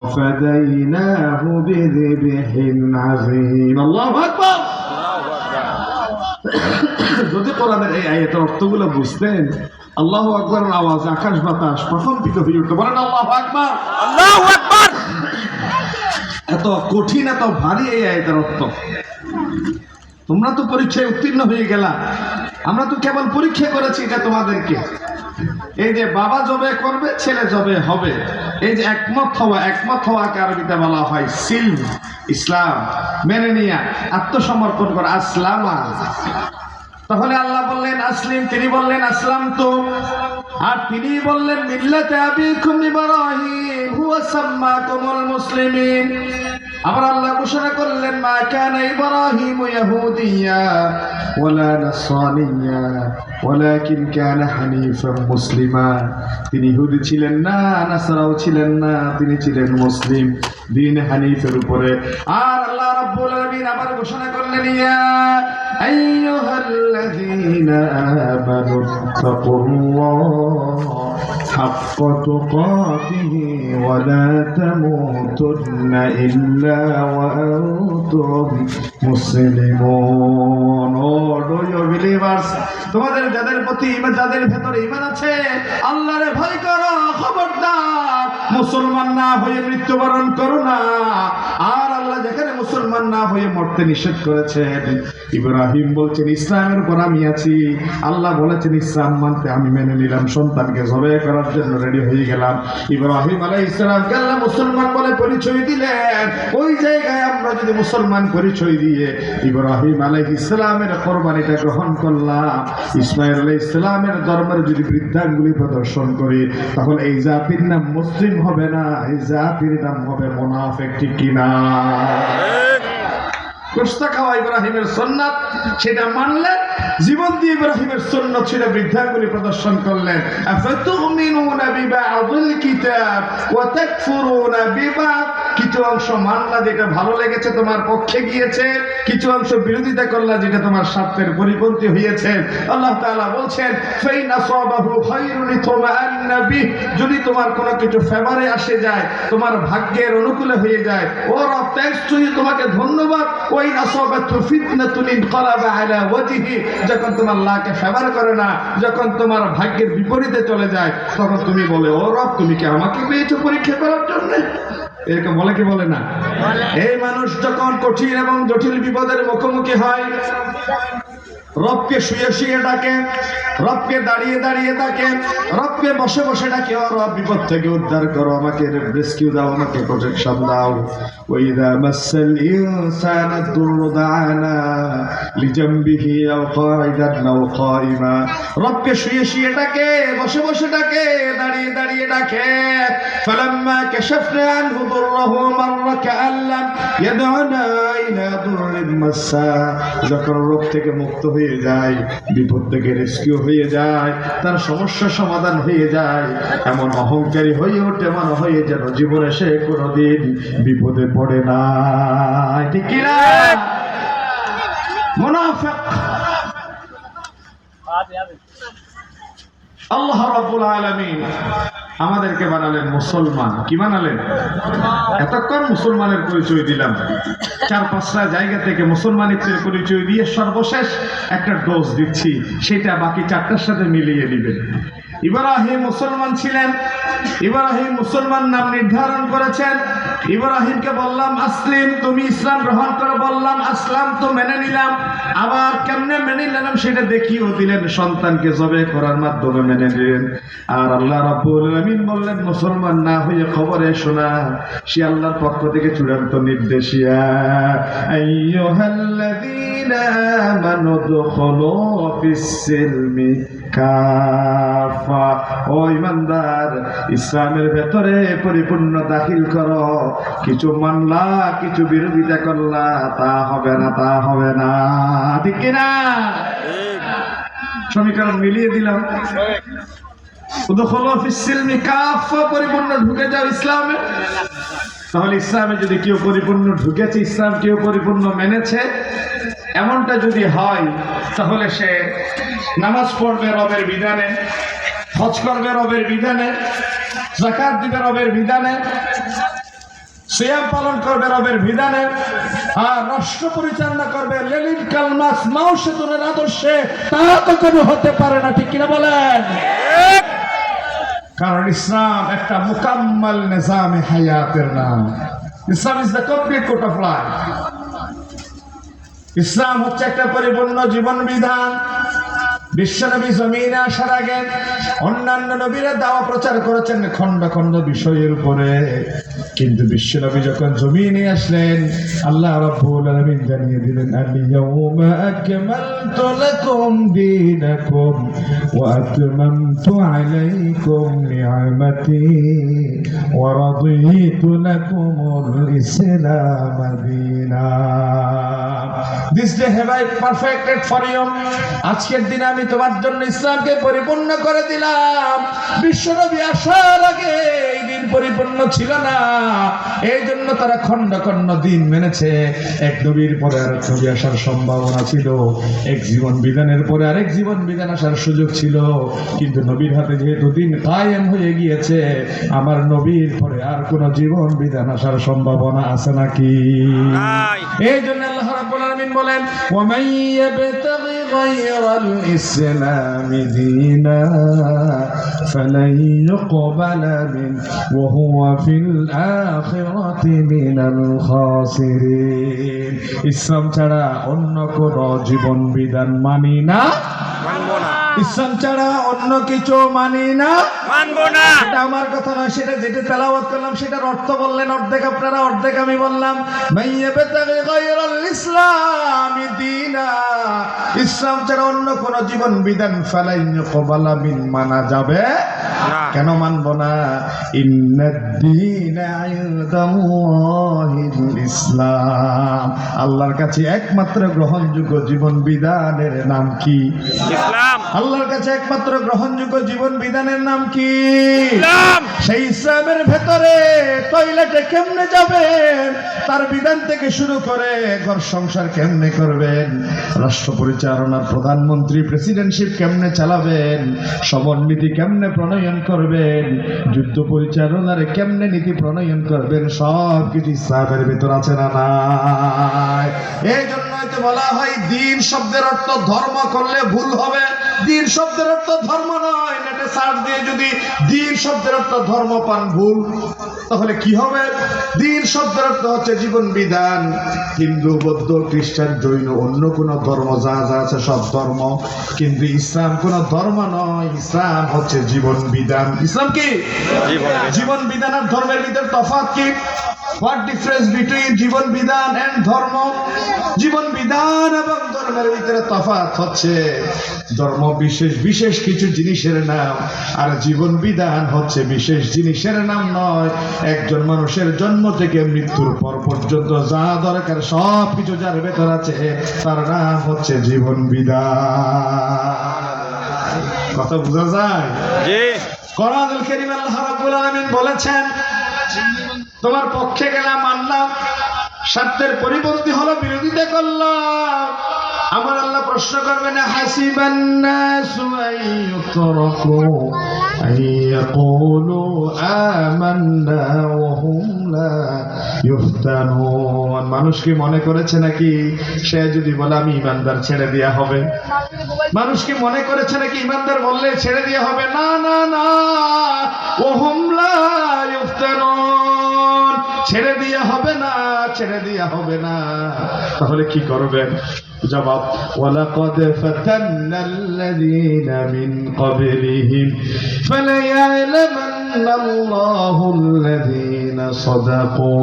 فديناه بذبح عظيم আল্লাহু আকবার। যদি কোরআনের এই আয়াতের অর্থগুলো বুঝতেন, আল্লাহু আকবারের আওয়াজ আকাশ বাতাস প্রকম্পিত হয়ে উঠতো। বলেন আল্লাহু আকবার। আল্লাহু আকবার। এত কঠিন এত ভারী এই আয়াতের অর্থ। তোমরা তো পরীক্ষায় উত্তীর্ণ হয়ে গেলা, আমরা তো কেবল পরীক্ষা করেছি এটা তোমাদেরকে। এই যে বাবা জবে করবে, ছেলে জবে হবে, এই যে একমত হওয়াকে আরবিতে বলা হয় সিলম, ইসলাম মেনে নিয়া আত্মসমর্পণ করা, আসলামা। তাহলে আল্লাহ বললেন আসলিম, তিনি বললেন আসলাম তো, আর তিনি বললেন মিল্লাতে আবিকুম ইব্রাহিম হুয়া সাম্মাকুমুল মুসলিমিন। আবার আল্লাহ ঘোষণা করলেন মা কানা ইব্রাহিম ইয়াহুদিয়া ওয়ালা নাসরানিয়া ওয়ালাকিন কানা হানিফান মুসলিমা। তিনি ইহুদি ছিলেন না, নাসারাও ছিলেন না, তিনি ছিলেন মুসলিম, দ্বীন হানিফের উপরে। আর আল্লাহ রাব্বুল আলামিন আবার ঘোষণা করলেন ইয়া আইয়ুহাল্লাযীনা আমানু তাকুল্লাহ হাক্কা তুকাতিহি ওয়া লা তামুতুন্না ইল্লা ওয়া আনতুম মুসলিমুন। ও ডু বিলিভার্স, তোমাদের যাদের প্রতি ঈমান, যাদের ভেতরে ঈমান আছে, আল্লাহরে ভয় করো, খবরদার মুসলমান না হয়ে মৃত্যুবরণ করো না। আর আল্লাহ যেখানে মুসলমান না হয়ে মরতে নিষেধ করেছেন, ইব্রাহিম বলছেন ইসলামের উপর আমি আছি, আল্লাহ বলেছেন ইসলাম মানতে আমি মেনে নিলাম, সন্তানকে জবাই করার জন্য রেডি হয়ে গেলাম। ইব্রাহিম আলাইহিস সালামকে আল্লাহ মুসলমান বলে পরিচয় দিলেন। ওই জায়গায় আমরা যদি মুসলমান পরিচয় দিয়ে ইব্রাহিম আলাইহিস সালামের কোরবানিটা গ্রহণ করলাম, ইসমাঈল আলাইহিস সালামের ধর্মের যদি বৃদ্ধাঙ্গুলি প্রদর্শন করি, তাহলে এই জাতির নাম মুসলিম হবে না, এই জাতির নাম হবে মুনাফিক। ঠিক কিনা? গোশত খাওয়া ইব্রাহিমের সুন্নাত, সেটা মানলেন, জীবন দিয়ে ইব্রাহিমের সুন্নাত সেটা বৃদ্ধাঙ্গুলি প্রদর্শন করলেন। আফাতুমিনুনা বিবা'দিল কিতাব ওয়া তাকফুরুনা বিবা'দ। কিছু অংশ মানলা যেটা ভালো লেগেছে, তোমার পক্ষে গিয়েছে, কিছু অংশ বিরোধিতা করলা যেটা তোমার স্বার্থের পরিপন্থী হয়েছে। আল্লাহ তাআলা বলছেন ফাইন আসাবাহু খায়রুন ইতমাআন্না বিহ। যদি তোমার কোনো কিছু ফেভারে আসে যায়, তোমার ভাগ্যের অনুকূলে হয়ে যায়, ও রব থ্যাঙ্কস টু ইউ, তোমাকে ধন্যবাদ। ওয়াইন আসাবাতহু ফিতনাতুন ইনকালাবা আলা ওয়াজহি। যখন তোমার লাকে ফেভার করে না, যখন তোমার ভাগ্যের বিপরীতে চলে যায়, তখন তুমি বলে ও রব তুমি কি আমাকে পেয়েছো পরীক্ষা করার জন্য? এরকম বলে কি বলে না? এই মানুষ যখন কঠিন এবং জটিল বিপদের মুখোমুখি হয়, রবকে শুয়ে শুয়ে ডাকে, রবকে দাঁড়িয়ে দাঁড়িয়ে ডাকে, রবকে বসে বসে ডাকে, ও রব বিপদ থেকে উদ্ধার করো, আমাকে রেস্কিউ দাও, আমাকে প্রোটেকশন দাও। ওয়াইদা মাসাল ইনসানা দুররু দাআনা লিজামবিহি আও কাইদান আও কাইমা। রবকে শুয়ে শুয়ে ডাকে, বসে বসে ডাকে, দাঁড়িয়ে দাঁড়িয়ে ডাকে। ফালাম্মা কাশাফনা আনহু দুররাহু মাররা কাআল্লাম ইয়াদউনা ইলা দুররিন মাসা। যখন রোগ থেকে মুক্ত হয়ে যায়, বিপদ থেকে রেস্কিউ হয়ে যায়, তার সমস্যার সমাধান হয়ে যায়, এমন অহংকারী হয়ে ওঠে মনে হয়ে যেন জীবনে সে কোনোদিন বিপদে পড়ে না। ঠিক কি না? মুনাফিক। আল্লাহ রাব্বুল আলামিন আমাদেরকে বানালেন মুসলমান। কি বানালেন? এতক্ষণ মুসলমানের পরিচয় দিলাম, 4-5টা জায়গা থেকে মুসলমানিত্বের পরিচয় দিয়ে সর্বশেষ একটা ডোজ দিচ্ছি, সেটা বাকি 4টার সাথে মিলিয়ে দিবেন। ইব্রাহিম মুসলমান ছিলেন, ইব্রাহিম মুসলমান নাম নির্ধারণ করেছেন। ইব্রাহিমকে বললাম আসলিম, তুমি ইসলাম গ্রহণ করে, বললাম আসলাম তো মেনে নিলাম। আবার কেমনে মেনে নিলাম সেটা দেখিয়েও দিলেন, সন্তানকে জবে করার মাধ্যমে মেনে নিলেন। আর আল্লাহ রাব্বুল আলামিন বললেন মুসলমান না হয়ে খবরে শোনা, সে আল্লাহর পক্ষ থেকে চূড়ান্ত নির্দেশ, ইয়া আইয়ুহাল্লাযীনা আমানু দুখুলু ফিস-সিলমি কাফা। ও ঈমানদার, ইসলামের ভেতরে পরিপূর্ণ দাখিল করো। কিছু মানলা, কিছু বিরোধিতা করলা, তা হবে না, তা হবে না। ঠিক কিনা? সমীকরণ মিলিয়ে দিলাম। উদখুলু ফিস-সিলমি কাফা, পরিপূর্ণ ঢুকে যাও ইসলামে। তাহলে ইসলামে যদি কেউ পরিপূর্ণ ঢুকেছে, ইসলাম কেউ পরিপূর্ণ মেনেছে, এমনটা যদি হয়, তাহলে সে নামাজ পড়বে রবের বিধানে, হজ করবে রবের বিধানে, যাকাত দিবে রবের বিধানে, সিয়াম পালন করবে রবের বিধানে, আর রাষ্ট্র পরিচালনা করবে লেলিন কালমাস মাউসেতুনের আদর্শে, তা কখনো হতে পারে না। ঠিক কিনা বলেন? কারণ ইসলাম একটা মুকাম্মাল নিজামে হায়াতের নাম। Islam is the complete code of life. ইসলাম হচ্ছে একটা পরিপূর্ণ জীবন বিধান। বিশ্বনবী জমিনে আসার আগে অন্যান্য নবীরা দাওয়া প্রচার করেছেন খন্ড খন্ড বিষয়ের উপরে, কিন্তু বিশ্বনবী যখন জমিনে আসলেন আল্লাহ রাব্বুল আলামিন জানিয়ে দিলেন, আল-ইয়াওমা আকমালতু লাকুম দীনাকুম ওয়া আতমামতু আলাইকুম নি'মাতি ওয়া রাদিতু লাকুমুল ইসলাম দীনান। This day have I perfected for you. আজকের দিনে আমি তোমার জন্য ইসলামকে পরিপূর্ণ করে দিলাম। বিশ্বনবী আসার আগে এই দিন পরিপূর্ণ ছিল না, এই জন্য তারা খন্ড খন্ড দিন মেনেছে। এক নবীর পরে আরেক নবী আসার সম্ভাবনা ছিল, এক জীবন বিধানের পরে আরেক জীবন বিধান আসার সুযোগ ছিল, কিন্তু নবীর হাতে যেহেতু দিন কায়েম হয়ে গিয়েছে, আমার নবীর পরে আর কোন জীবন বিধান আসার সম্ভাবনা আছে নাকি? এই জন্য আল্লাহ রাব্বুল আলামিন বলেন, ওয়া মান ইয়াবতাগি গায়রাল ইসলামি দীনা ফালান ইউকবালা মিন ওয়া হুয়া ফিল আখিরাতি মিনাল খাসিরিন। ইসলাম ছাড়া অন্য কোন জীবন বিধান মানি না, মানবো না। ইসলাম ছাড়া অন্য কিছু মানি না, মানবো না। এটা আমার কথা নয়, সেটা যেটা তেলাওয়াত করলাম সেটার অর্থ বললেন অর্ধেক আপনারা, অর্ধেক আমি বললাম। মাইয়াবতাগি গায়রাল ইসলামি দীনা, ইসলাম ছাড়া অন্য কোন জীবন বিধান ফালান ইউকবালা মিন মানা যাবে না। কেন মানবো না? ইন্নাদ-দীনা ইনদাল্লাহিল ইসলাম, আল্লাহর কাছে একমাত্র গ্রহণযোগ্য জীবন বিধানের নাম কি? ইসলাম। আল্লাহর কাছে একমাত্র গ্রহণযোগ্য জীবন বিধানের নাম কি? ইসলাম। সেই ইসলামের ভেতরে টয়লেটে কেমনে যাবেন, তার বিধান থেকে শুরু করে ঘর সংসার কেমনে করবেন, রাষ্ট্র পরিচালনার প্রধানমন্ত্রী প্রেসিডেন্টশিপ কেমনে চালাবেন, সমরনীতি কেমনে প্রণয়ন করবেন, যুদ্ধ পরিচালনার কেমনে নীতি প্রণয়ন করবেন, সব কিছু ইসলামের ভেতর আছে না নাই? এই জন্যই তো বলা হয় দ্বীন শব্দের অর্থ ধর্ম করলে ভুল হবে। দ্বীন শব্দের অর্থ ধর্ম নয়। নেটে সার্চ দিয়ে যদি দ্বীন শব্দের অর্থ ধর্ম পান ভুল, তাহলে কি হবে? দ্বীন শব্দের অর্থ হচ্ছে জীবন বিধান। হিন্দু, বৌদ্ধ, খ্রিস্টান, জৈন, অন্য কোন ধর্ম যা যা আছে সব ধর্ম, কিন্তু ইসলাম কোন ধর্ম নয়। ইসলাম হচ্ছে জীবন বিধান। ইসলাম কি? জীবন বিধান আর ধর্মের ভিতর তফাৎ কি? What difference between জীবন বিধান and ধর্ম? জীবন বিধান এবং ধর্মের ভিতরে তফাৎ হচ্ছে ধর্ম বিশেষ বিশেষ কিছু জিনিসের নাম, আর জীবন বিধান হচ্ছে বিশেষ জিনিসের নাম নয়। একজন মানুষের জন্ম থেকে মৃত্যুর পর পর্যন্ত যা দরকার সব কিছু যার ভেতর আছে তার নাম হচ্ছে জীবন বিধান। কথা বোঝা যায়? জি। কোরআনুল কারীম আল্লাহ রাব্বুল আলামিন বলেছেন, তোমার পক্ষে গেলাম মানলাম, স্বার্থের পরিপন্থী হলো বিরোধিতা করলাম, আমার আল্লাহ প্রশ্ন করবে না, হাসিবান নাসু আইয়ুতরাকু আইয়াকুলু আমান্না ওয়া হুম লা ইফতানুন। মানুষ কি মনে করেছে নাকি সে যদি বলে আমি ইমানদার ছেড়ে দেয়া হবে? মানুষ কি মনে করেছে নাকি ইমানদার বললে ছেড়ে দেয়া হবে? না না না, ওয়া হুম লা ইফতানুন, ছেড়ে দেয়া হবে না, ছেড়ে দেয়া হবে না। তাহলে কি করবেন? জবাব, ওয়ালাকাদ ফাতান্নাল্লাযীনা মিন ক্বাবলিহিম ফালায়া'লামান্নাল্লাহুল্লাযীনা সাদাকু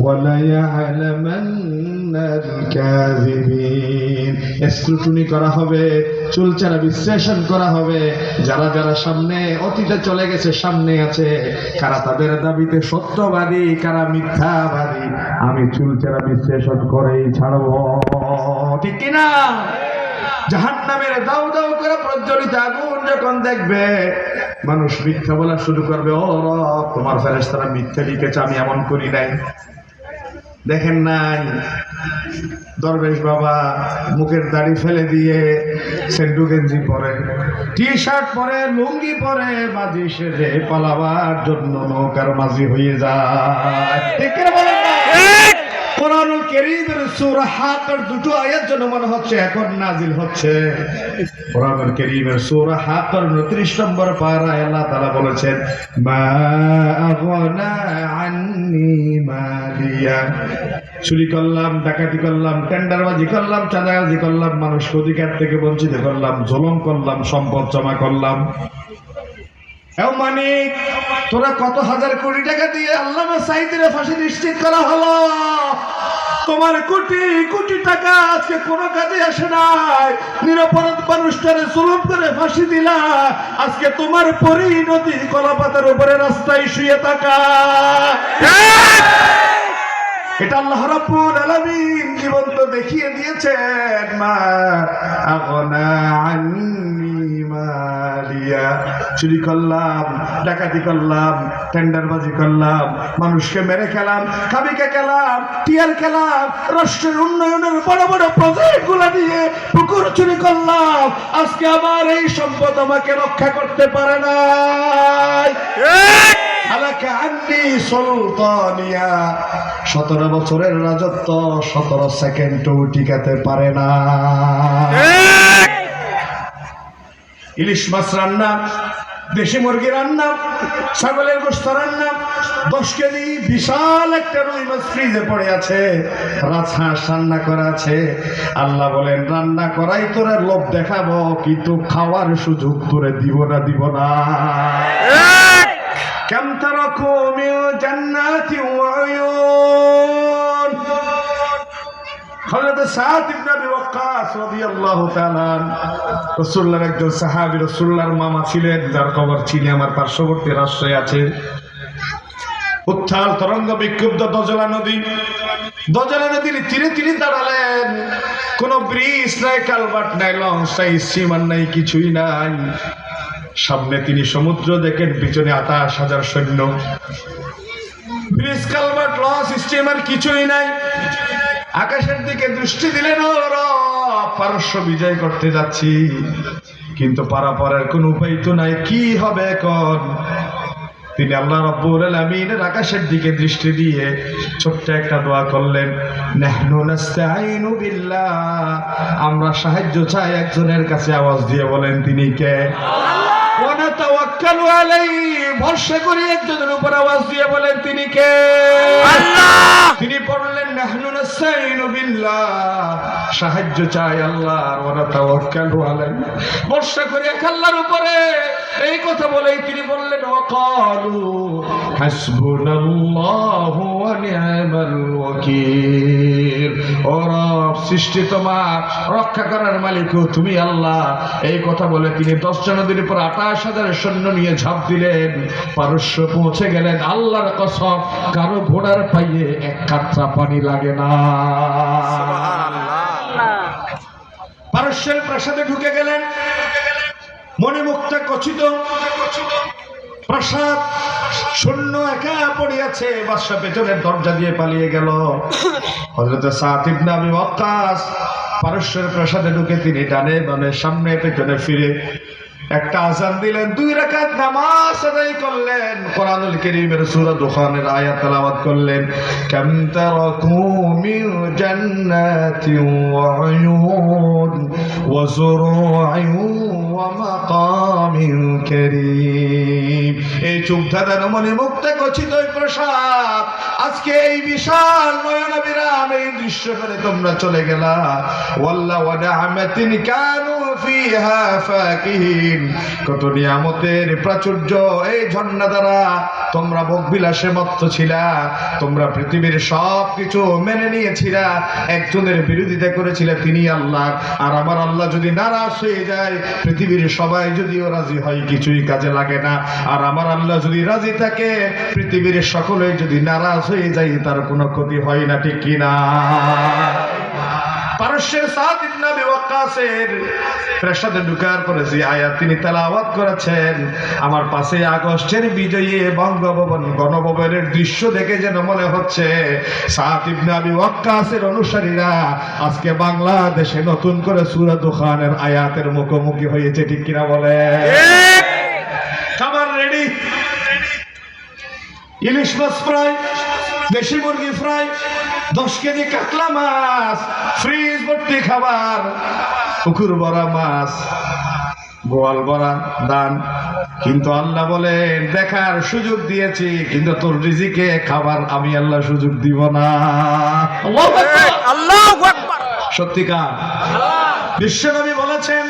ওয়া লায়া'লামান্নাল কাযিবিন। স্ক্রুটনি করা হবে, চুলচারা বিশ্লেষণ করা হবে, যারা যারা সামনে অতীতে চলে গেছে, সামনে আছে, কারা তাদের দাবিতে সত্যবাদী, কারা মিথ্যাবাদী, আমি চুলচারা বিশ্লেষণ করেই ছাড়বো। ঠিক কিনা? জাহান্নামের দাউ দাউ করে প্রজ্বলিত আগুন যখন দেখবে, মানুষ মিথ্যা বলা শুরু করবে, ও রব তোমার ফেরেশতারা মিথ্যা লিখেছে, আমি এমন করি নাই। দেখেন নাই দরবেশ বাবা মুখের দাড়ি ফেলে দিয়ে সেন্টু গেঞ্জি পরে, টি শার্ট পরে, লুঙ্গি পরে, মাঝি সেজে পালাবার জন্য নৌকার মাঝি হয়ে যায়। ঠিক করে বলেন কারীমের সূরা হাক্কার দুটো আয়াত যেন মনে হচ্ছে এখন নাজিল হচ্ছে। কোরআনুল কারীমের সূরা হাক্কার 29 নম্বর পারায় আল্লাহ তাআলা বলেছেন, মা আগনা আন্নি মালিয়া। চুরি করলাম, ডাকাতি করলাম, টেন্ডারবাজি করলাম, চাঁদাবাজি করলাম, মানুষকে অধিকার থেকে বঞ্চিত করলাম, জুলুম করলাম, সম্পদ জমা করলাম। এও মানিক, তোরা কত হাজার কোটি টাকা দিয়ে আল্লামা সাঈদীর ফাঁসি নিশ্চিত করা হলো। তোমার কোটি কোটি টাকা আজকে কোনো কাজে আসে নাই। নিরপরাধ মানুষটারে জুলুম করে ফাঁসি দিলা। আজকে তোমার পরিণতি কলাপাতার উপরে রাস্তায় শুয়ে থাকা। এটা আল্লাহ রাব্বুল আলামিন জীবন্ত দেখিয়ে দিয়েছেন। মা আগনা আন্নি মালিয়া। চুরি করলাম, ডাকাতি করলাম, টেন্ডারবাজি করলাম, মানুষকে মেরে খেলাম, খাবিকে খেলাম, টিয়ার খেলাম, রাষ্ট্রের উন্নয়নের বড় বড় প্রজেক্ট গুলা দিয়ে পুকুর চুরি করলাম। আজকে আমার এই সম্পদ আমাকে রক্ষা করতে পারে নাই। 17 বছরের রাজত্ব 17 সেকেন্ডও টিকাতে পারে না। ইলিশ মাছ রান্না, দেশি মুরগি রান্না, ছাগলের গোশত রান্না, 10 কেজি বিশাল একটা রুই মাছ ফ্রিজে পড়ে আছে, রাজহাঁস রান্না করা আছে। আল্লাহ বলেন, রান্না করাই তোরা লোভ দেখাবো, কিন্তু খাওয়ার সুযোগ তোরে দিব না। كم تركوا من جنات وعيون। হযরত সাদ ইবনে আবি ওয়াক্কাস রাদিয়াল্লাহু তাআলা রাসূলুল্লাহর একজন সাহাবী, রাসূলুল্লাহর মামা ছিলেন, যার কবর চিনি আমার পার্শ্ববর্তী রাষ্ট্রে আছে। উত্তাল তরঙ্গ বিক্ষুব্ধ দজলা নদীর তীরে তীরে দাঁড়ালেন। কোন ব্রিজ নাই, কালভার্ট নাই, লঞ্চ নাই, স্টিমার নাই, কিছুই নাই। সামনে তিনি সমুদ্র দেখেন, পিছনে 28,000 সৈন্য। ব্রিজ, কালভার্ট, লঞ্চ, স্টিমার কিছুই নাই। আকাশের দিকে দৃষ্টি দিলেন, পারস্য বিজয় করতে যাচ্ছি, কিন্তু পারাপারের কোন উপায় তো নাই, কি হবে এখন? তিনি আল্লাহ রাব্বুল আলামিনের আকাশের দিকে দৃষ্টি দিয়ে ছোট্ট একটা দোয়া করলেন, নাহনু নাস্তাঈনু বিল্লাহ। আমরা সাহায্য চাই একজনের কাছে। আওয়াজ দিয়ে বলেন, তিনি কে? ওয়া নাতাওয়াক্কালু আলাইহি। ভরসা করি একজনের উপর। আওয়াজ দিয়ে বলেন, তিনি কে? আল্লাহ। তিনি বললেন, নাহনু নাস্তাঈনু বিল্লাহ। সাহায্য চাই আল্লাহ। ওয়া নাতাওয়াক্কালু আলাইহি। ভরসা করি এক আল্লাহর উপরে। এই কথা বলেই তিনি বললেন, ওয়াকালু হাসবুনাল্লাহু ওয়া নি'মাল ওয়াকিল। ও রব, সৃষ্টি তোমার, রক্ষা করার মালিকও তুমি আল্লাহ। এই কথা বলে তিনি 10 নদীর উপর 28,000 সৈন্য নিয়ে ঝাঁপ দিলেন। পারস্য পৌঁছে গেলেন। আল্লাহর কসম, কারো ঘোড়ার পায়ে এক কাতরা পানি লাগে না। পারস্যের প্রাসাদে ঢুকে গেলেন। মণিমুক্তা খচিত প্রাসাদ, শূন্য একা পড়ে আছে। বাদশা পেছনের দরজা দিয়ে পালিয়ে গেল। হযরত সাদ ইবনে আবি ওয়াক্কাস পারস্যের প্রাসাদে ঢুকে তিনি ডানে বামে সামনে পেছনে ফিরে একটা আযান দিলেন, 2 রাকাত নামাজ আদায় করলেন। কোরআনুল কারীমের সূরা দুখানের আয়াত তেলাওয়াত করলেন, কাম তারাকু মিন জান্নাতিন ওয়া উয়ুন ওয়া যুরু'in ওয়া মাকামিন কারীম। এই চুপধারা নমনে মুক্তা খচিত প্রাসাদ, আজকে এই বিশাল নয়নাভিরাম এই দৃশ্য করে তোমরা চলে গেলা। ওয়াল্লাহ ওয়া নি'মাতিন কানু ফিহা ফাকিহিন। কত নিয়ামতের প্রাচুর্য এই ঝর্ণা দ্বারা তোমরা ভোগ বিলাসে মত্ত ছিলা। তোমরা পৃথিবীর সব কিছু মেনে নিয়েছিলা, একজনের বিরোধিতা করেছিলে, তিনি আল্লাহ। আর আমার আল্লাহ যদি নারাজ হয়ে যায়, পৃথিবীর সবাই যদিও রাজি হয়, কিছুই কাজে লাগে না। আর আমার আল্লাহ যদি রাজি থাকে, পৃথিবীর সকলেই যদি নারাজ হয়ে যায়, তার কোনো ক্ষতি হয় না, ঠিক কিনা? পারস্যের সাদ ইবনে আবি ওয়াক্কাসের প্রাসাদে ঢুকার পরে যে আয়াত তিনি তেলাওয়াত করেছেন, আমার 5 আগস্টের বিজয়ে বঙ্গভবন গণভবনের দৃশ্য দেখে যেন মনে হচ্ছে সাদ ইবনে আবি ওয়াক্কাসের অনুসারীরা আজকে বাংলাদেশে নতুন করে সূরা দুখানের আয়াতের মুখোমুখি হয়েছে, ঠিক কিনা বলে? খাবার রেডি, ইলিশ মাছ ফ্রাই, দেশি মুরগি ফ্রাই, 10 কেজি কাতলা মাছ, ফ্রিজ ভর্তি খাবার, পুকুর ভরা মাছ, গোয়াল ভরা ধান। কিন্তু আল্লাহ বলেন দেখার সুযোগ দিয়েছি, কিন্তু তোর রিজিকে খাবার আমি আল্লাহ সুযোগ দিব না। আল্লাহু আকবার। সত্যিকার বিশ্বনবী বলেছেন,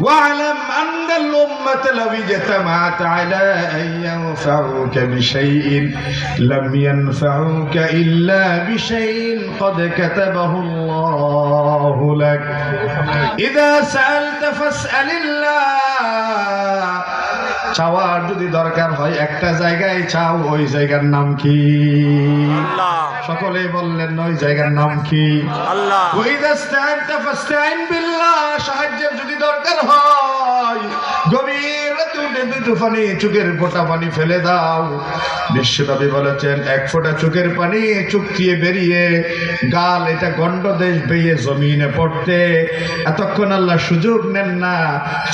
واعلم أن الأمة لو اجتمعت على أن ينفعوك بشيء لم ينفعوك إلا بشيء قد كتبه الله لك إذا سألت فاسأل الله। চাওয়ার যদি দরকার হয় একটা জায়গায় চাও, ওই জায়গার নাম কি? আল্লাহ। সকলে বললেন ওই জায়গার নাম কি? আল্লাহ। ওয়াইদা ইসতাআনতা ফাসতাইন বিল্লাহ। সাহায্যের যদি দরকার হয় গভীর রাতে উঠে দুটো পানি, চোখের ফোঁটা পানি ফেলে দাও। বিশ্বনবী বলেছেন এক ফোঁটা চোখের পানি চোখ দিয়ে বেরিয়ে গাল এটা গন্ডদেশ বেয়ে জমিনে পড়তে এতক্ষণ আল্লাহ সুযোগ নেন না।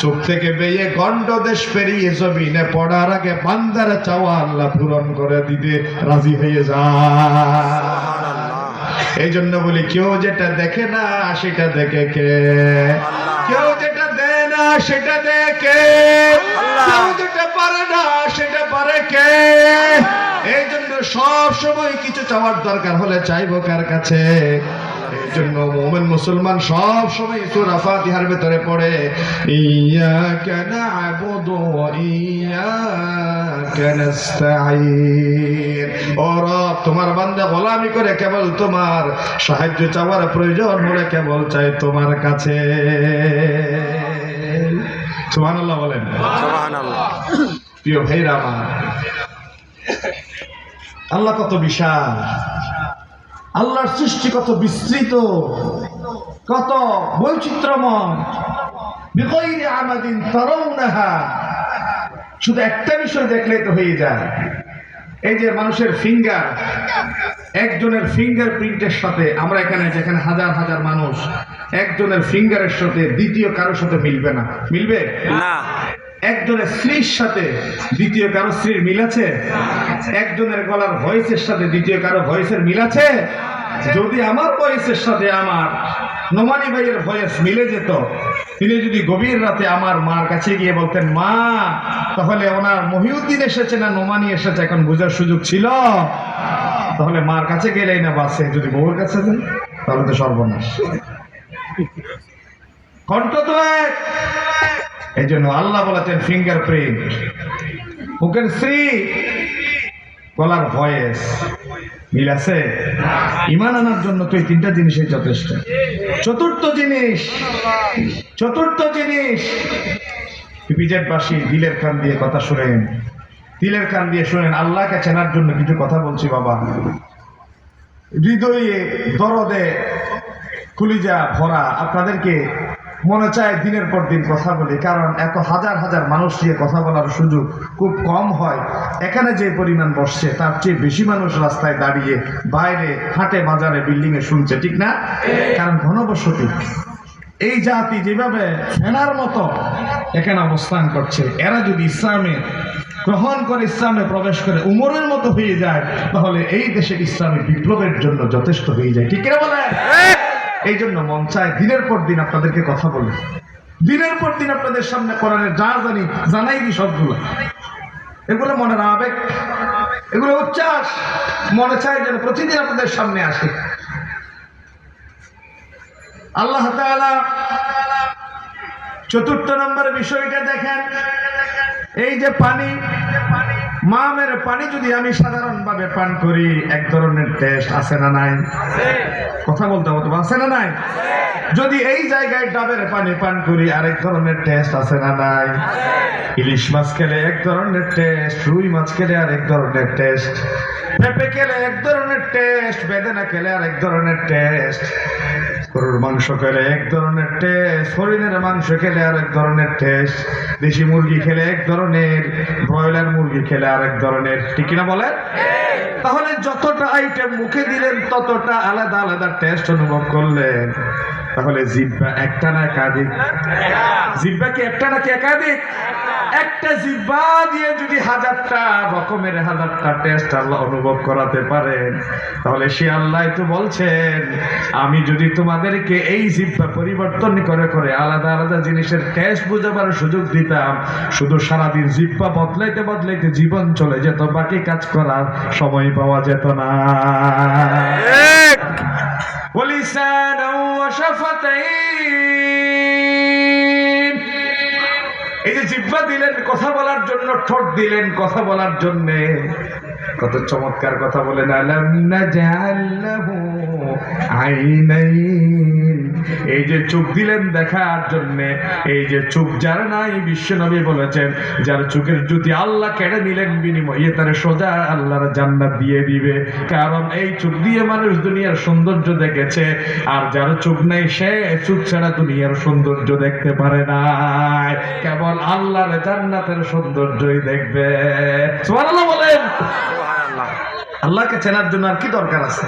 চোখ থেকে বেয়ে গন্ডদেশ পেরিয়ে জমিনে পড়ার আগে বান্দার চাওয়া আল্লাহ পূরণ করে দিতে রাজি হয়ে যায়। এই জন্য বলি কেউ যেটা দেখে না সেটা দেখে কে? কেউ যেটা দেয় না সেটা দেখে, কেউ যেটা পারে না সেটা পারে কে? এই জন্য সব সময় কিছু চাওয়ার দরকার হলে চাইবো কার কাছে? এই জন্য মুমিন মুসলমান সব সময় সূরা ফাতিহার ভিতরে পড়ে ইয়াকা না'বুদু ওয়া ইয়াকা নাস্তাঈন। ও রব, তোমার বান্দা গোলামি করে কেবল তোমার, সাহায্য চাওয়ার প্রয়োজন হলে কেবল চাই তোমার কাছে। সুবহানাল্লাহ বলেন। সুবহানাল্লাহ। প্রিয় ভাইরা আমার, আল্লাহ কত বিশাল, আল্লাহর সৃষ্টি কত বিস্তৃত, কত বৈচিত্র্যময়। বিগাইরি আমাদিন তারাউনাহা। শুধু একটা বিষয় দেখলেই তো হয়ে যায়। এই যে মানুষের ফিঙ্গার, একজনের ফিঙ্গার প্রিন্টের সাথে, আমরা এখানে যেখানে হাজার হাজার মানুষ, একজনের ফিঙ্গারের সাথে দ্বিতীয় কারোর সাথে মিলবে না। মিলবে না। একজনের স্ত্রীর সাথে দ্বিতীয় কারো স্ত্রীর মিল আছে? একজনের গলার ভয়েসের সাথে দ্বিতীয় কারো ভয়েসের মিল আছে? যদি আমার ভয়েসের সাথে আমার নোমানি ভাইয়ের ভয়েস মিলে যেত, তিনি যদি গভীর রাতে আমার মার কাছে গিয়ে বলতেন মা, তাহলে ওনার মহিউদ্দিন এসেছে না নোমানি এসেছে এখন বোঝার সুযোগ ছিল। তাহলে মার কাছে গেলেই না বাসে, যদি বউর কাছে যান তাহলে তো সর্বনাশ। কণ্ঠ তো এক। এই জন্য আল্লাহ বলেছেন ফিঙ্গার প্রিন্ট, মুখের স্ত্রী, গলার ভয়েস মিল আছে? ঈমান আনার জন্য তো এই তিনটা জিনিসই যথেষ্ট। চতুর্থ জিনিস পিপিজেটবাসী দিলের কান দিয়ে কথা শুনেন, দিলের কান দিয়ে শুনেন। আল্লাহকে চেনার জন্য কিছু কথা বলছি বাবা। হৃদয়ে দরদে কলিজা ভরা আপনাদেরকে মনে চায় দিনের পর দিন কথা বলি, কারণ এত হাজার হাজার মানুষ নিয়ে কথা বলার সুযোগ খুব কম হয়। এখানে যে পরিমাণ বসছে তার চেয়ে বেশি মানুষ রাস্তায় দাঁড়িয়ে, বাইরে, হাটে, বাজারে, বিল্ডিংয়ে শুনছে, ঠিক না? কারণ ঘনবসতি। এই জাতি যেভাবে ফেনার মতো এখানে অবস্থান করছে, এরা যদি ইসলামে গ্রহণ করে, ইসলামে প্রবেশ করে উমরের মতো হয়ে যায়, তাহলে এই দেশে ইসলামী বিপ্লবের জন্য যথেষ্ট হয়ে যায়, ঠিক কিনা বলেন? এই জন্য মন চায় দিনের পর দিন আপনাদেরকে কথা বলি, দিনের পর দিন আপনাদের সামনে কোরআনের যা জানি জানাই দিই সবগুলো। এগুলো মনের আবেগ, এগুলো উচ্ছ্বাস, মনে চায় যেন প্রতিদিন আপনাদের সামনে আসে। আল্লাহ তাআলা চতুর্থ নম্বর বিষয়টা দেখেন, এই যে পানি, মামের পানি যদি আমি সাধারণভাবে পান করি এক ধরনের টেস্ট আছে না নাই? কথা বলতে হতো, আছে না নাই? যদি এই জায়গায় ডাবের পানি পান করি আরেক ধরনের টেস্ট আছে না নাই? ইলিশ মাছ খেলে এক ধরনের টেস্ট, রুই মাছ খেলে আরেক ধরনের টেস্ট, পেঁপে খেলে এক ধরনের টেস্ট, বেদানা খেলে আরেক ধরনের টেস্ট, গরুর মাংস খেলে এক ধরনের টেস্ট, হরিণের মাংস খেলে আরেক ধরনের টেস্ট, দেশি মুরগি খেলে এক ধরনের, ব্রয়লার মুরগি খেলে আরেক ধরনের, ঠিক কিনা বলেন? তাহলে যতটা আইটেম মুখে দিলেন ততটা আলাদা আলাদা টেস্ট অনুভব করলেন। তাহলে জিহ্বা একটা না একাধিক? জিহ্বা কি একটা নাকি একাধিক? একটা জিহ্বা দিয়ে যদি হাজারটা রকমের হাজারটা টেস্ট আল্লাহ অনুভব করাতে পারেন, তাহলে সে আল্লাহ তো বলছেন আমি যদি তোমাদেরকে এই জিহ্বা পরিবর্তন করে করে আলাদা আলাদা জিনিসের টেস্ট বুঝাবার সুযোগ দিতাম, শুধু সারাদিন জিহ্বা বদলাইতে বদলাইতে জীবন চলে যেত, বাকি কাজ করার সময় পাওয়া যেত না। ওয়ালিসানা ওয়া শাফাতাইন, এই যে জিহ্বা দিলেন কথা বলার জন্য, ঠোঁট দিলেন কথা বলার জন্য, কত চমৎকার কথা বলেন। আলাম নাজআল লাহু আইনাইন, এই যে চোখ দিলেন দেখার জন্য, এই যে চোখ যার নাই, বিশ্বনবী বলেছেন যার চোখের জ্যোতি আল্লাহ কেড়ে নিলেন বিনিময়ে তার সোজা আল্লাহর জান্নাত দিয়ে দিবে, কারণ এই চোখ দিয়ে মানুষ দুনিয়ার সৌন্দর্য দেখেছে, আর যার চোখ নাই সে চোখ ছাড়া দুনিয়ার সৌন্দর্য দেখতে পারে না, কেবল আল্লাহর জান্নাতের সৌন্দর্যই দেখবে। সুবহানাল্লাহ বলেন। আল্লাহকে চেনার জন্য আর কি দরকার আছে?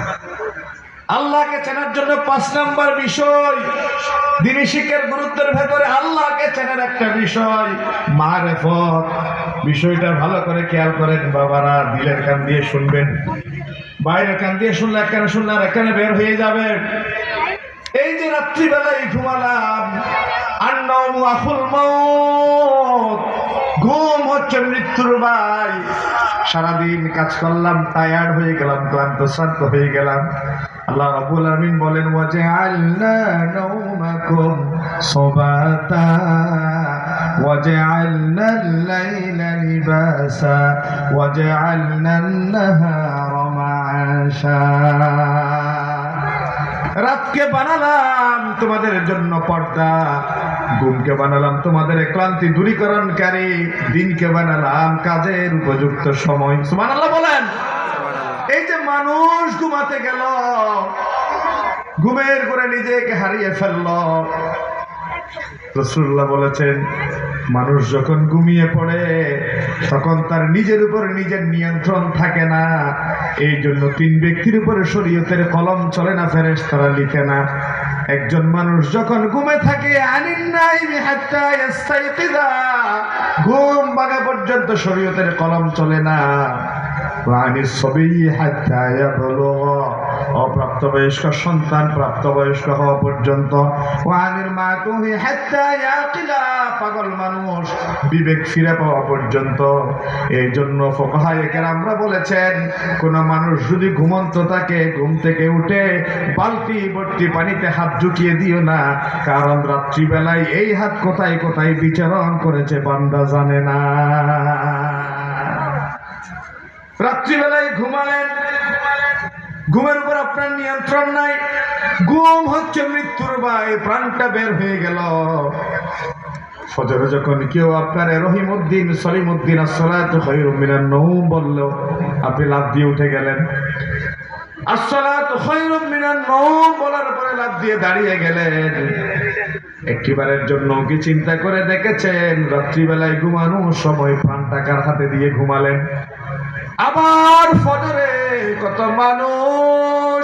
আল্লাহকে চেনার জন্য 5 নাম্বার বিষয়, দ্বীনি শিক্ষার গুরুত্বের ভেতরে আল্লাহকে চেনার একটা বিষয় মারিফত। বিষয়টা ভালো করে খেয়াল করেন বাবারা, দিলের কান দিয়ে শুনবেন, বাইরের কান দিয়ে শুনলে একখানে শুনলে আর একখানে বের হয়ে যাবে। এই যে রাত্রিবেলায় ঘুমালাম, আন-নাওমু আখুল মাউত, ঘুম হচ্ছে মৃত্যুর ভাই। সারাদিন কাজ করলাম, টায়ার্ড হয়ে গেলাম, ক্লান্ত শ্রান্ত হয়ে গেলাম। আল্লাহ রাব্বুল আলামিন বলেন ওয়াজআলনা নাওমাকুম সুবাতা ওয়াজআলনাল লাইলা লিবাসা ওয়াজআলনান নাহারা মাআশা, রাতকে বানালাম তোমাদের জন্য পর্দা, ঘুমকে বানালাম তোমাদের ক্লান্তি দূরীকরণকারী, দিনকে বানালাম কাজের উপযুক্ত সময়। সুবহানাল্লাহ বলেন। এই যে মানুষ ঘুমাতে গেল, ঘুমের করে নিজেকে হারিয়ে ফেলল, রাসূলুল্লাহ বলেছেন মানুষ যখন ঘুমিয়ে পড়ে তখন তার নিজের উপর নিজের নিয়ন্ত্রণ থাকে না। এই জন্য 3 ব্যক্তির উপরে শরীয়তের কলম চলে না, ফেরেশতারা লিখে না। একজন মানুষ যখন ঘুমে থাকে, আনিন নাইমি হাত্তা ইস্তাইকিযা, ঘুম ভাঙা পর্যন্ত শরীয়তের কলম চলে না। ওয়ানিস সাবিয়্যি হাত্তা ইয়াবলুগা, অপ্রাপ্তবয়স্ক সন্তান প্রাপ্তবয়স্ক হওয়া পর্যন্ত। ওয়ানিল মাতুহি হাত্তা ইয়াকিলা, পাগল মানুষ বিবেক ফিরে পাওয়া পর্যন্ত। এই জন্য ফুকাহায়ে কেরামরা বলেছেন কোন মানুষ যদি ঘুমন্ত থাকে, ঘুম থেকে উঠে বালতি ভর্তি পানিতে হাত ঢুকিয়ে দিও না, কারণ রাত্রিবেলায় এই হাত কোথায় কোথায় বিচরণ করেছে বান্দা জানে না। রাত্রিবেলায় ঘুমালেন, ঘুমের উপর আপনার নিয়ন্ত্রণ নাই, ঘুম হচ্ছে মৃত্যুর ভাই, প্রাণটা বের হয়ে গেল। ফজরে যখন কেউ আপনার রহিমউদ্দিন সলিমউদ্দিন আসসালাতু খায়রুম মিনান নওম বলল, আপনি লাফ দিয়ে উঠে গেলেন। আসসালাতু খায়রুম মিনান নওম বলার পরে লাফ দিয়ে দাঁড়িয়ে গেলেন। একটিবারের জন্য কি চিন্তা করে দেখেছেন রাত্রিবেলায় ঘুমানোর সময় প্রাণটা কার হাতে দিয়ে ঘুমালেন? আবার ফজরে কত মানুষ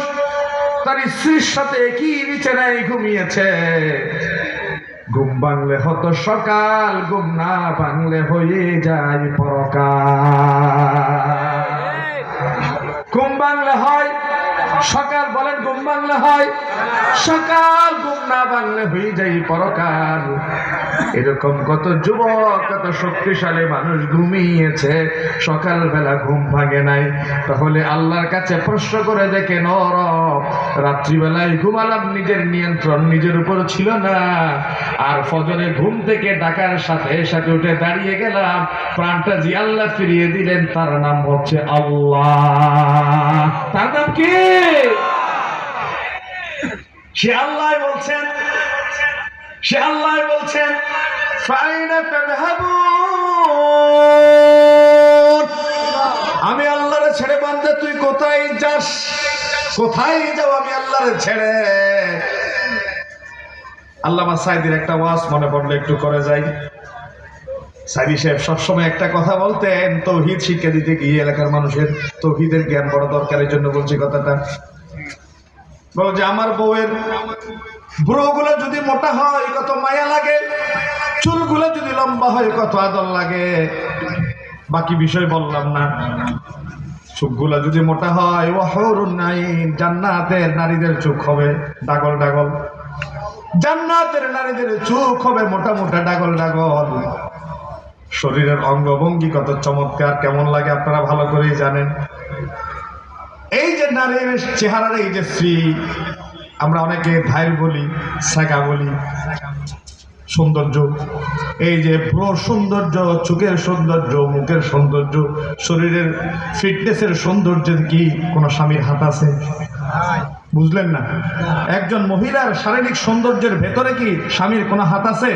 তার স্ত্রীর সাথে কি বিছানায় ঘুমিয়েছে। ঘুম ভাঙলে হতো সকাল, ঘুম না ভাঙলে হয়ে যায় পরকাল। ঘুম ভাঙলে হয় সকাল, বলেন ঘুম ভাঙলে হয় সকাল, ঘুম না ভাঙলে হয়ে যায় পরকাল। এরকম কত যুবক, কত শক্তিশালী মানুষ ঘুমিয়েছে, সকালবেলা ঘুম ভাঙে নাই। তাহলে আল্লাহর কাছে প্রশ্ন করে দেখেন, ও রব, রাত্রিবেলায় ঘুমালাম, নিজের নিয়ন্ত্রণ নিজের উপর ছিল না, আর ফজরে ঘুম থেকে ডাকার সাথে সাথে উঠে দাঁড়িয়ে গেলাম, প্রাণটা জি আল্লাহ ফিরিয়ে দিলেন, তার নাম হচ্ছে আল্লাহ। তার নাম কি? সে আল্লাহ বলছেন, সে আল্লাহ বলছেন ফাইনা তাযহাবুন, আমি আল্লাহরে ছেড়ে বান্দা তুই কোথায় যাস? কোথায় যাও আমি আল্লাহরে ছেড়ে? আল্লামা সাইদির একটা ওয়াজ মনে পড়লে একটু করে যাই। সাইদি সাহেব সবসময় একটা কথা বলতেন, তৌহিদ শিক্ষা দিতে গিয়ে এলাকার মানুষের তৌহিদের জ্ঞান বড় দরকারের জন্য বলছি কথাটা। বলো যে আমার বউয়ের ব্রোগুলো যদি মোটা হয় কত মায়া লাগে, চুলগুলো যদি লম্বা হয় কত আদর লাগে। বাকি বিষয় বললাম না। চোখগুলা যদি মোটা হয়, ওয়াহুরুন নাঈম, জান্নাতের নারীদের চোখ হবে ডাগল ডাগল। জান্নাতের নারীদের চোখ হবে মোটা মোটা ডাগল ডাগল। শরীরের অঙ্গভঙ্গি কত চমৎকার, কেমন লাগে আপনারা ভালো করেই জানেন। এই যে নারীর চেহারার এই যে শ্রী, আমরা অনেকে ধাইল বলি, সাগা বলি, সৌন্দর্য, এই যে পুরো সৌন্দর্য, চোখের সৌন্দর্য, মুখের সৌন্দর্য, শরীরের ফিটনেসের সৌন্দর্যের কি কোনো স্বামীর হাত আছে? বুঝলেন না? একজন মহিলার শারীরিক সৌন্দর্যের ভেতরে কি স্বামীর কোনো হাত আছে?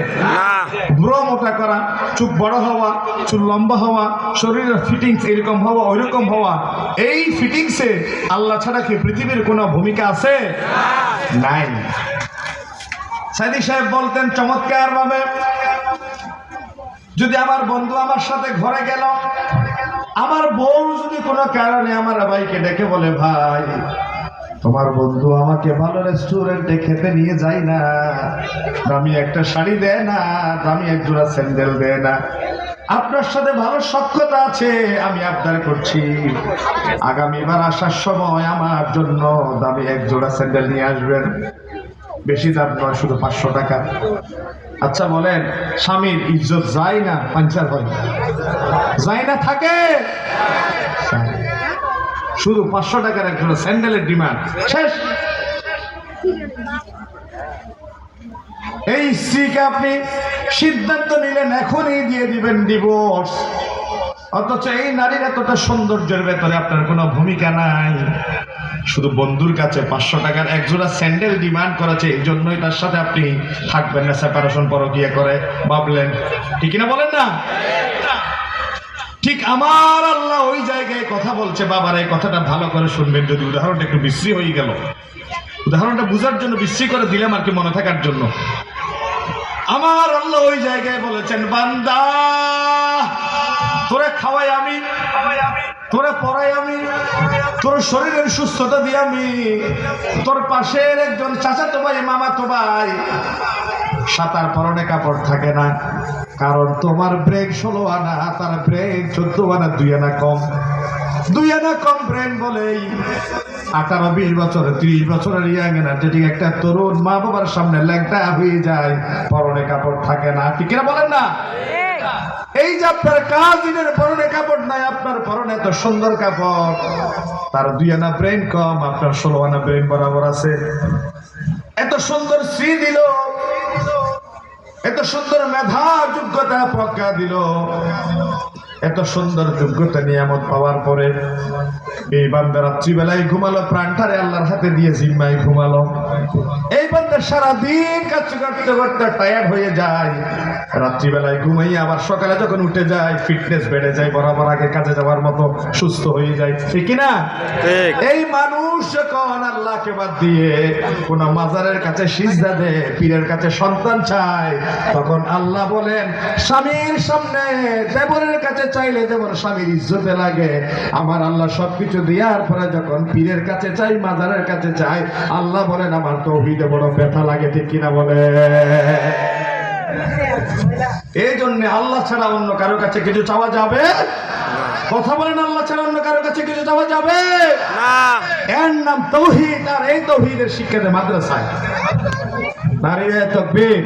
ব্রো মোটা করা, চোখ বড় হওয়া, চুল লম্বা হওয়া, শরীরের ফিটিংস এরকম হওয়া ওইরকম হওয়া, এই ফিটিংসে আল্লাহ ছাড়া কি পৃথিবীর কোনো ভূমিকা আছে? নাই। সাইদি সাহেব বলতেন চমৎকার ভাবে, যদি আমার বন্ধু আমার সাথে ঘরে গেল, আমার বউ যদি কোনো কারণে আমার ভাইকে ডেকে বলে, ভাই তোমার বন্ধু আমাকে ভালো রেস্টুরেন্টে খেতে নিয়ে যায় না, দামি একটা শাড়ি দেয় না, দামি এক জোড়া স্যান্ডেল দেয় না, আপনার সাথে ভালো সখ্যতা আছে, আমি আবদার করছি আগামীবার আসার সময় আমার জন্য দামি এক জোড়া স্যান্ডেল নিয়ে আসবেন, বেশি দাম নয়, শুধু 500 টাকা। আচ্ছা বলেন, স্বামীর ইজ্জত যায় না পাঞ্চার হয়? যায় না? থাকে? শুধু 500 টাকার এক জোড়া স্যান্ডেলের ডিমান্ড, শেষ। এই স্ত্রীকে আপনি সিদ্ধান্ত নিলেন এখনই দিয়ে দিবেন ডিভোর্স, অথচ এই নারীর এতটা সৌন্দর্যের ভেতরে আপনার কোনো ভূমিকা নাই। শুধু বন্ধুর কাছে 500 টাকার এক জোড়া স্যান্ডেল ডিমান্ড করেছে, এই জন্যই তার সাথে আপনি থাকবেন না, সেপারেশন পরকীয়া করে ভাবলেন। ঠিক না বলেন না? ঠিক আমার আল্লাহ ওই জায়গায় কথা বলছে। বাবার এই কথাটা ভালো করে শুনবেন, যদি উদাহরণটা একটু বিশ্রী হয়ে গেল, উদাহরণটা বুঝার জন্য বিশ্রী করে দিলাম আর কি, মনে থাকার জন্য। আমার আল্লাহ ওই জায়গায় বলেছেন, বান্দা তোরে খাওয়াই আমি, তোরে পড়াই আমি, তোর শরীরের সুস্থতা দিয়ে আমি, তোর পাশের একজন চাচাতো ভাই, মামাতো ভাই সাতার পরনে কাপড় থাকে না, কারণ তোমার ব্রেক 16 আনা, তার ব্রেক 14 আনা, 2 আনা কম, 2 আনা কম ব্রেন বলেই 18-20 বছর 30 বছরের ইয়াং এনার্জেটিক একটা তরুণ মা বাবার সামনে ল্যাংটা হয়ে যায়, পরনে কাপড় থাকে না। ঠিক কিনা বলেন না? এই যে আপনার কাজিনের পরনে কাপড় নাই, আপনার পরনে এত সুন্দর কাপড়, তার 2 আনা ব্রেন কম, আপনার 16 আনা ব্রেন বরাবর আছে। এত সুন্দর শ্রী দিল, এত সুন্দর মেধা যোগ্যতা প্রজ্ঞা দিল, এত সুন্দর যোগ্যতা নিয়ামত পাওয়ার পরে এই বান্দা রাত্রিবেলায় ঘুমালো, প্রাণটারে আল্লাহর হাতে দিয়ে জিম্মায় ঘুমালো। এই বান্দা সারাদিন কাজ করতে করতে টায়ার্ড হয়ে যায়, রাত্রিবেলায় ঘুমাই আবার সকালে যখন উঠে যায় ফিটনেস বেড়ে যায়, বরাবর আগে কাজে যাওয়ার মতো সুস্থ হয়ে যায়। ঠিক কিনা? এই মানুষ যখন আল্লাহকে বাদ দিয়ে কোন মাজারের কাছে সিজদা দেয়, পীরের কাছে সন্তান চায়, তখন আল্লাহ বলেন স্বামীর সামনে দেবরের কাছে চাইলে দেবর স্বামীর ইজ্জতে লাগে। আমার আল্লাহ সবকিছু দেওয়ার পরে যখন পীরের কাছে চাই, মাজারের কাছে চাই, আল্লাহ বলেন আমার তৌহিদে বড় ব্যথা লাগে। ঠিক কিনা বলে? এই জন্য আল্লাহ ছাড়া অন্য কারো কাছে কিছু চাওয়া যাবে? কথা বলেন, আল্লাহ ছাড়া অন্য কারো কাছে কিছু চাওয়া যাবে না। এর নাম তৌহিদ, আর এই তৌহিদের শিক্ষা দেয় মাদ্রাসায়। নারী তাকবীর।